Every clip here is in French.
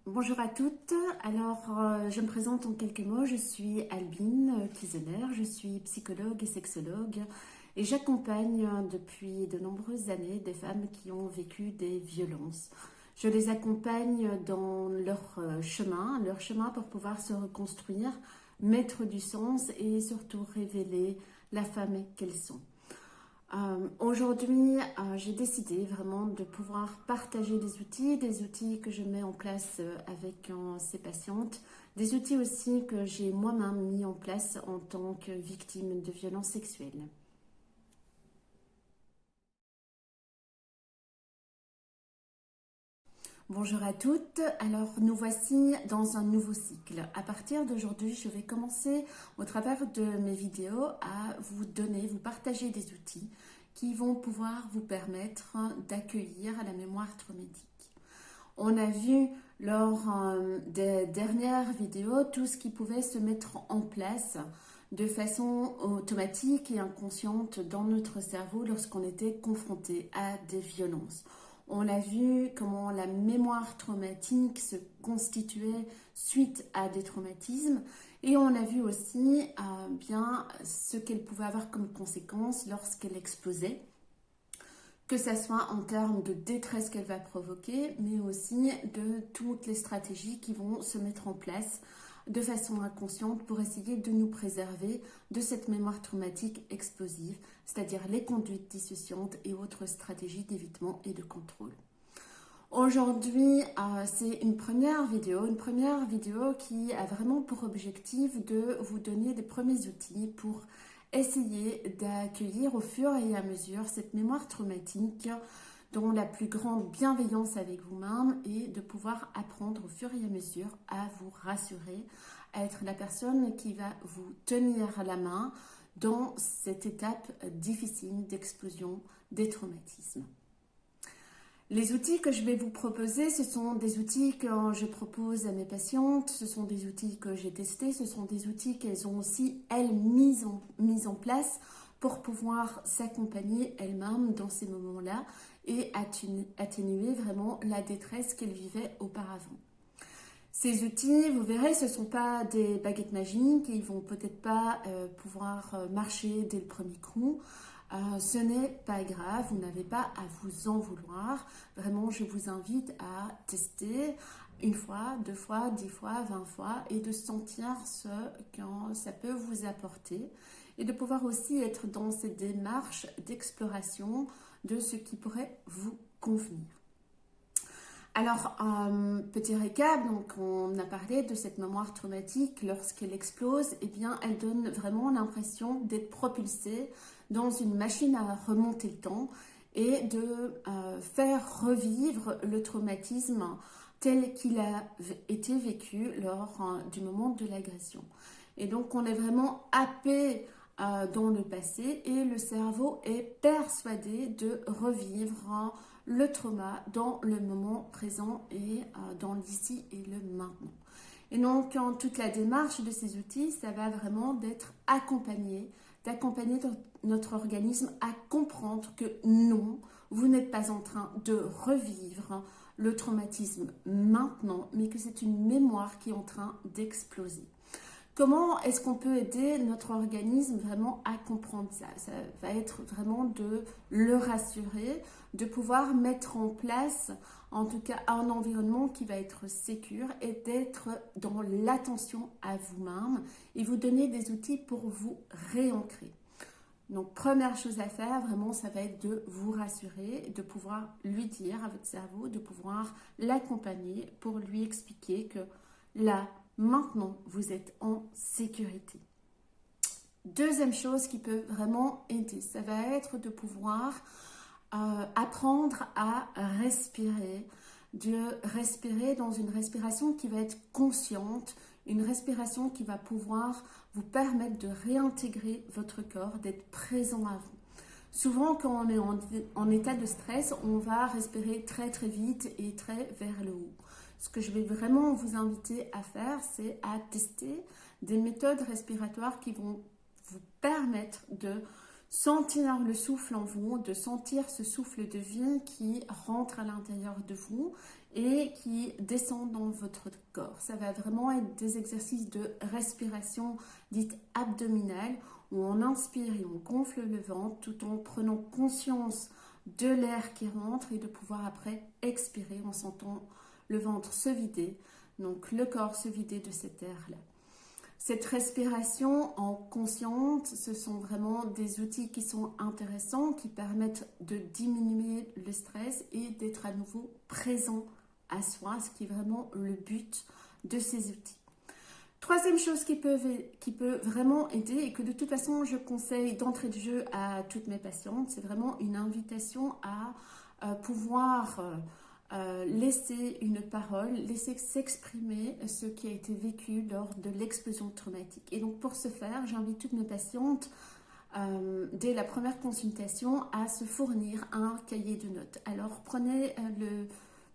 Bonjour à toutes. Alors, je me présente en quelques mots. Je suis Albine Kieseler, je suis psychologue et sexologue et j'accompagne depuis de nombreuses années des femmes qui ont vécu des violences. Je les accompagne dans leur chemin pour pouvoir se reconstruire, mettre du sens et surtout révéler la femme qu'elles sont. Aujourd'hui, j'ai décidé vraiment de pouvoir partager des outils que je mets en place avec ces patientes, des outils aussi que j'ai moi-même mis en place en tant que victime de violences sexuelles. Bonjour à toutes, alors nous voici dans un nouveau cycle. À partir d'aujourd'hui, je vais commencer au travers de mes vidéos à vous partager des outils qui vont pouvoir vous permettre d'accueillir la mémoire traumatique. On a vu lors des dernières vidéos tout ce qui pouvait se mettre en place de façon automatique et inconsciente dans notre cerveau lorsqu'on était confronté à des violences. On a vu comment la mémoire traumatique se constituait suite à des traumatismes et on a vu aussi bien ce qu'elle pouvait avoir comme conséquence lorsqu'elle explosait, que ce soit en termes de détresse qu'elle va provoquer, mais aussi de toutes les stratégies qui vont se mettre en place de façon inconsciente pour essayer de nous préserver de cette mémoire traumatique explosive, c'est-à-dire les conduites dissociantes et autres stratégies d'évitement et de contrôle. Aujourd'hui, c'est une première vidéo qui a vraiment pour objectif de vous donner des premiers outils pour essayer d'accueillir au fur et à mesure cette mémoire traumatique dans la plus grande bienveillance avec vous-même et de pouvoir apprendre au fur et à mesure à vous rassurer, à être la personne qui va vous tenir la main dans cette étape difficile d'explosion des traumatismes. Les outils que je vais vous proposer, ce sont des outils que je propose à mes patientes, ce sont des outils que j'ai testés, ce sont des outils qu'elles ont aussi, elles, mis en place pour pouvoir s'accompagner elles-mêmes dans ces moments-là et atténuer vraiment la détresse qu'elles vivaient auparavant. Ces outils, vous verrez, ce ne sont pas des baguettes magiques, ils ne vont peut-être pas pouvoir marcher dès le premier coup. Ce n'est pas grave, vous n'avez pas à vous en vouloir. Vraiment, je vous invite à tester une fois, 2 fois, 10 fois, 20 fois et de sentir ce que ça peut vous apporter et de pouvoir aussi être dans cette démarche d'exploration de ce qui pourrait vous convenir. Alors, petit récap, donc on a parlé de cette mémoire traumatique lorsqu'elle explose, eh bien elle donne vraiment l'impression d'être propulsée dans une machine à remonter le temps et de faire revivre le traumatisme tel qu'il a été vécu lors du moment de l'agression. Et donc on est vraiment happé dans le passé et le cerveau est persuadé de revivre le trauma dans le moment présent et dans l'ici et le maintenant. Et donc, toute la démarche de ces outils, ça va vraiment d'être d'accompagner notre organisme à comprendre que non, vous n'êtes pas en train de revivre le traumatisme maintenant, mais que c'est une mémoire qui est en train d'exploser. Comment est-ce qu'on peut aider notre organisme vraiment à comprendre ça? Ça va être vraiment de le rassurer, de pouvoir mettre en place en tout cas un environnement qui va être sécure et d'être dans l'attention à vous-même et vous donner des outils pour vous réancrer. Donc, première chose à faire, vraiment, ça va être de vous rassurer, de pouvoir lui dire à votre cerveau, de pouvoir l'accompagner pour lui expliquer que là, maintenant, vous êtes en sécurité. Deuxième chose qui peut vraiment aider, ça va être de pouvoir apprendre à respirer, de respirer dans une respiration qui va être consciente, une respiration qui va pouvoir vous permettre de réintégrer votre corps, d'être présent à vous. Souvent, quand on est en état de stress, on va respirer très très vite et très vers le haut. Ce que je vais vraiment vous inviter à faire, c'est à tester des méthodes respiratoires qui vont vous permettre de sentir le souffle en vous, de sentir ce souffle de vie qui rentre à l'intérieur de vous et qui descend dans votre corps. Ça va vraiment être des exercices de respiration dite abdominale où on inspire et on gonfle le ventre tout en prenant conscience de l'air qui rentre et de pouvoir après expirer en sentant le ventre se vider, donc le corps se vider de cet air-là. Cette respiration en conscience, ce sont vraiment des outils qui sont intéressants, qui permettent de diminuer le stress et d'être à nouveau présent à soi, ce qui est vraiment le but de ces outils. Troisième chose qui peut vraiment aider et que de toute façon je conseille d'entrée de jeu à toutes mes patientes, c'est vraiment une invitation à pouvoir laisser une parole, laisser s'exprimer ce qui a été vécu lors de l'explosion traumatique. Et donc pour ce faire, j'invite toutes mes patientes dès la première consultation à se fournir un cahier de notes. Alors prenez le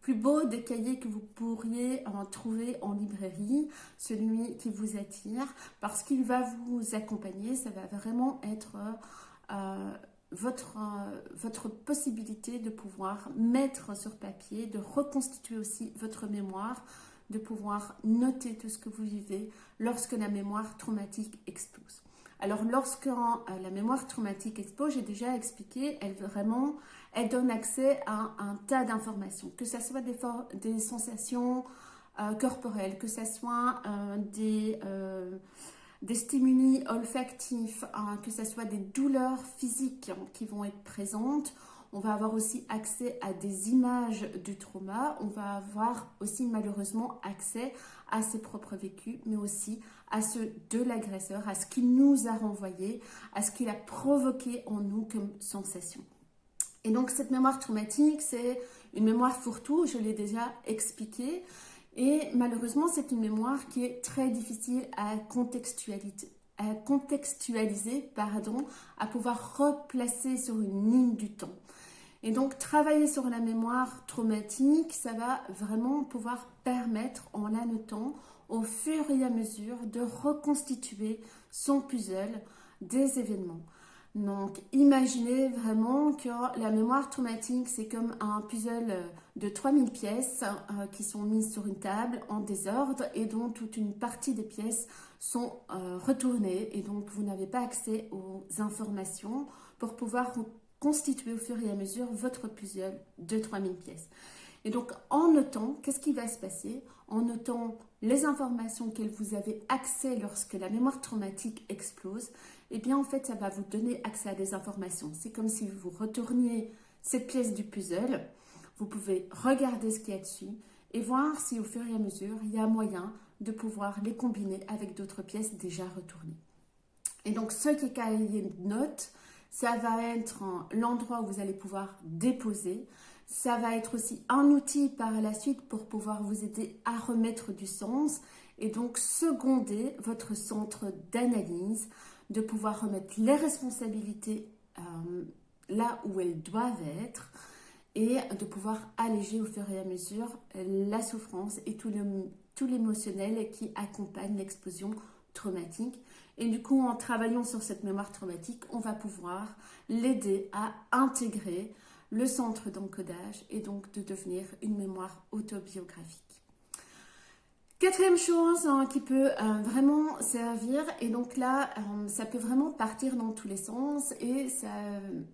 plus beau des cahiers que vous pourriez en trouver en librairie, celui qui vous attire, parce qu'il va vous accompagner, ça va vraiment être votre possibilité de pouvoir mettre sur papier, de reconstituer aussi votre mémoire, de pouvoir noter tout ce que vous vivez lorsque la mémoire traumatique explose. Alors, lorsque la mémoire traumatique explose, j'ai déjà expliqué, elle donne accès à un tas d'informations, que ce soit des sensations corporelles, que ce soit des stimuli olfactifs, que ce soit des douleurs physiques qui vont être présentes. On va avoir aussi accès à des images du trauma. On va avoir aussi malheureusement accès à ses propres vécus, mais aussi à ceux de l'agresseur, à ce qu'il nous a renvoyé, à ce qu'il a provoqué en nous comme sensation. Et donc cette mémoire traumatique, c'est une mémoire fourre-tout, je l'ai déjà expliqué. Et malheureusement, c'est une mémoire qui est très difficile à contextualiser, à pouvoir replacer sur une ligne du temps. Et donc, travailler sur la mémoire traumatique, ça va vraiment pouvoir permettre, en la notant, au fur et à mesure, de reconstituer son puzzle des événements. Donc, imaginez vraiment que la mémoire traumatique, c'est comme un puzzle de 3000 pièces qui sont mises sur une table en désordre et dont toute une partie des pièces sont retournées. Et donc, vous n'avez pas accès aux informations pour pouvoir constituer au fur et à mesure votre puzzle de 3000 pièces. Et donc, en notant, qu'est-ce qui va se passer? En notant les informations que vous avez accès lorsque la mémoire traumatique explose, eh bien, en fait, ça va vous donner accès à des informations. C'est comme si vous retourniez cette pièce du puzzle. Vous pouvez regarder ce qu'il y a dessus et voir si au fur et à mesure, il y a moyen de pouvoir les combiner avec d'autres pièces déjà retournées. Et donc, ce qui est cahier de notes, ça va être l'endroit où vous allez pouvoir déposer. Ça va être aussi un outil par la suite pour pouvoir vous aider à remettre du sens et donc seconder votre centre d'analyse, de pouvoir remettre les responsabilités là où elles doivent être et de pouvoir alléger au fur et à mesure la souffrance et tout l'émotionnel qui accompagne l'explosion traumatique. Et du coup, en travaillant sur cette mémoire traumatique, on va pouvoir l'aider à intégrer le centre d'encodage et donc de devenir une mémoire autobiographique. Quatrième chose qui peut vraiment servir, et donc là, ça peut vraiment partir dans tous les sens et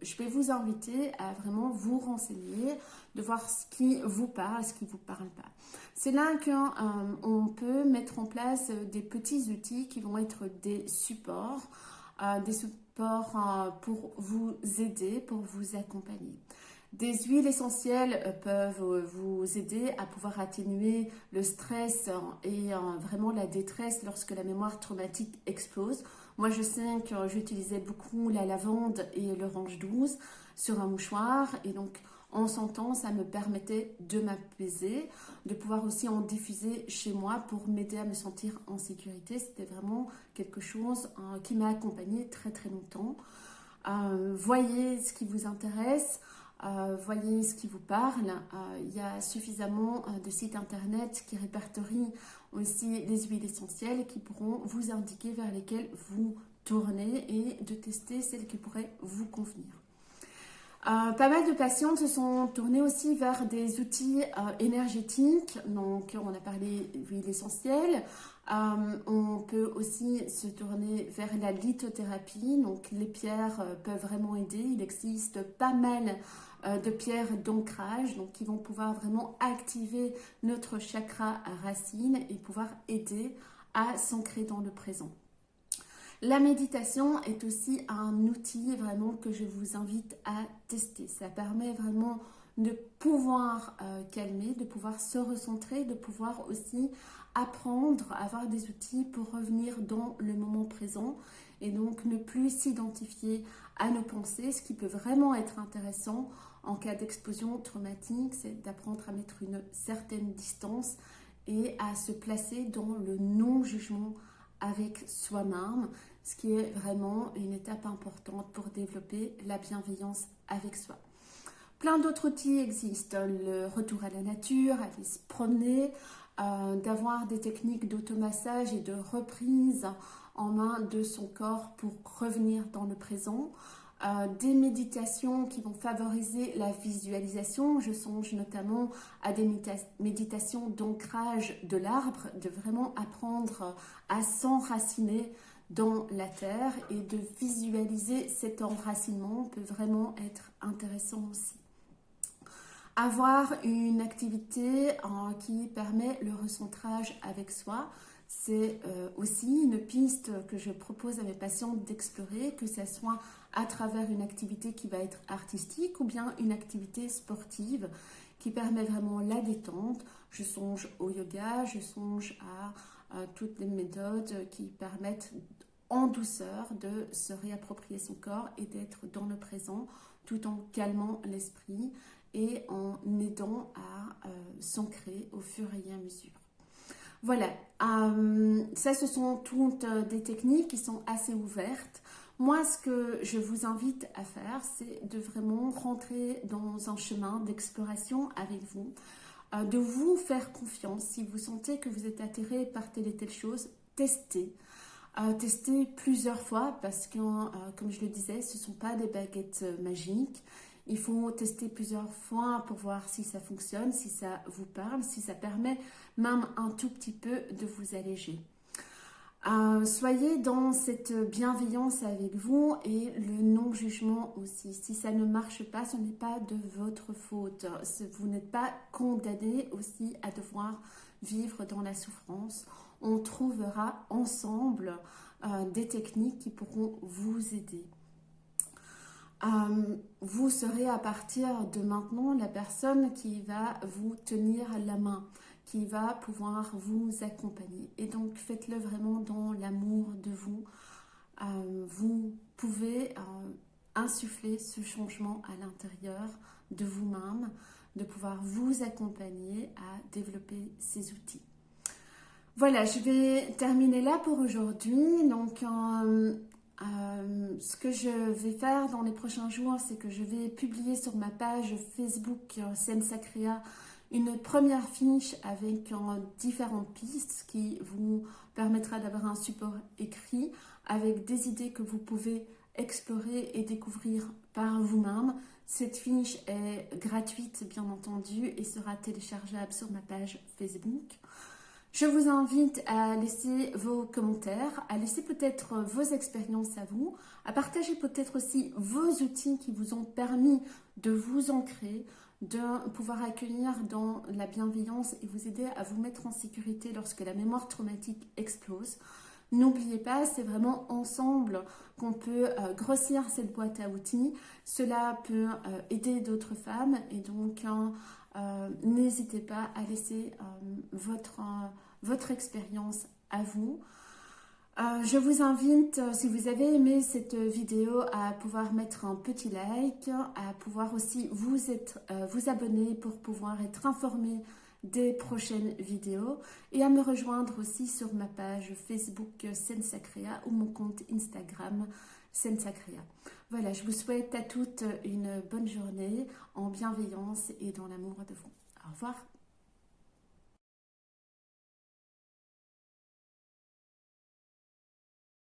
je vais vous inviter à vraiment vous renseigner, de voir ce qui vous parle, ce qui ne vous parle pas. C'est là qu'on peut mettre en place des petits outils qui vont être des supports pour vous aider, pour vous accompagner. Des huiles essentielles peuvent vous aider à pouvoir atténuer le stress et vraiment la détresse lorsque la mémoire traumatique explose. Moi, je sais que j'utilisais beaucoup la lavande et l'orange douce sur un mouchoir et donc en sentant, ça me permettait de m'apaiser, de pouvoir aussi en diffuser chez moi pour m'aider à me sentir en sécurité. C'était vraiment quelque chose qui m'a accompagnée très très longtemps. Voyez ce qui vous intéresse. Voyez ce qui vous parle. Il y a suffisamment de sites internet qui répertorient aussi les huiles essentielles et qui pourront vous indiquer vers lesquelles vous tourner et de tester celle qui pourrait vous convenir. Pas mal de patientes se sont tournées aussi vers des outils énergétiques. Donc, on a parlé d'huile essentielle. On peut aussi se tourner vers la lithothérapie. Donc, les pierres peuvent vraiment aider. Il existe pas mal de pierres d'ancrage, donc qui vont pouvoir vraiment activer notre chakra racine et pouvoir aider à s'ancrer dans le présent. La méditation est aussi un outil vraiment que je vous invite à tester. Ça permet vraiment de pouvoir calmer, de pouvoir se recentrer, de pouvoir aussi apprendre à avoir des outils pour revenir dans le moment présent et donc ne plus s'identifier à nos pensées. Ce qui peut vraiment être intéressant en cas d'explosion traumatique, c'est d'apprendre à mettre une certaine distance et à se placer dans le non-jugement avec soi-même, ce qui est vraiment une étape importante pour développer la bienveillance avec soi. Plein d'autres outils existent, le retour à la nature, aller se promener, d'avoir des techniques d'automassage et de reprise en main de son corps pour revenir dans le présent, des méditations qui vont favoriser la visualisation. Je songe notamment à des méditations d'ancrage de l'arbre, de vraiment apprendre à s'enraciner dans la terre et de visualiser cet enracinement peut vraiment être intéressant aussi. Avoir une activité qui permet le recentrage avec soi, c'est aussi une piste que je propose à mes patientes d'explorer, que ce soit à travers une activité qui va être artistique ou bien une activité sportive qui permet vraiment la détente. Je songe au yoga, je songe à toutes les méthodes qui permettent en douceur de se réapproprier son corps et d'être dans le présent tout en calmant l'esprit et en aidant à s'ancrer au fur et à mesure. Voilà, ça ce sont toutes des techniques qui sont assez ouvertes. Moi, ce que je vous invite à faire, c'est de vraiment rentrer dans un chemin d'exploration avec vous, de vous faire confiance. Si vous sentez que vous êtes attiré par telle et telle chose, testez. Tester plusieurs fois parce que, comme je le disais, ce ne sont pas des baguettes magiques. Il faut tester plusieurs fois pour voir si ça fonctionne, si ça vous parle, si ça permet même un tout petit peu de vous alléger. Soyez dans cette bienveillance avec vous et le non-jugement aussi. Si ça ne marche pas, ce n'est pas de votre faute. Vous n'êtes pas condamné aussi à devoir vivre dans la souffrance. On trouvera ensemble des techniques qui pourront vous aider. Vous serez à partir de maintenant la personne qui va vous tenir la main, qui va pouvoir vous accompagner. Et donc faites-le vraiment dans l'amour de vous. Vous pouvez insuffler ce changement à l'intérieur de vous-même, de pouvoir vous accompagner à développer ces outils. Voilà, je vais terminer là pour aujourd'hui. Donc, ce que je vais faire dans les prochains jours, c'est que je vais publier sur ma page Facebook Sensacrea une première fiche avec différentes pistes qui vous permettra d'avoir un support écrit avec des idées que vous pouvez explorer et découvrir par vous-même. Cette fiche est gratuite, bien entendu, et sera téléchargeable sur ma page Facebook. Je vous invite à laisser vos commentaires, à laisser peut-être vos expériences à vous, à partager peut-être aussi vos outils qui vous ont permis de vous ancrer, de pouvoir accueillir dans la bienveillance et vous aider à vous mettre en sécurité lorsque la mémoire traumatique explose. N'oubliez pas, c'est vraiment ensemble qu'on peut grossir cette boîte à outils. Cela peut aider d'autres femmes et donc n'hésitez pas à laisser votre expérience à vous. Je vous invite, si vous avez aimé cette vidéo, à pouvoir mettre un petit like, à pouvoir aussi vous abonner pour pouvoir être informé des prochaines vidéos et à me rejoindre aussi sur ma page Facebook Sensacrea ou mon compte Instagram Sensacrea. Voilà, je vous souhaite à toutes une bonne journée en bienveillance et dans l'amour de vous. Au revoir.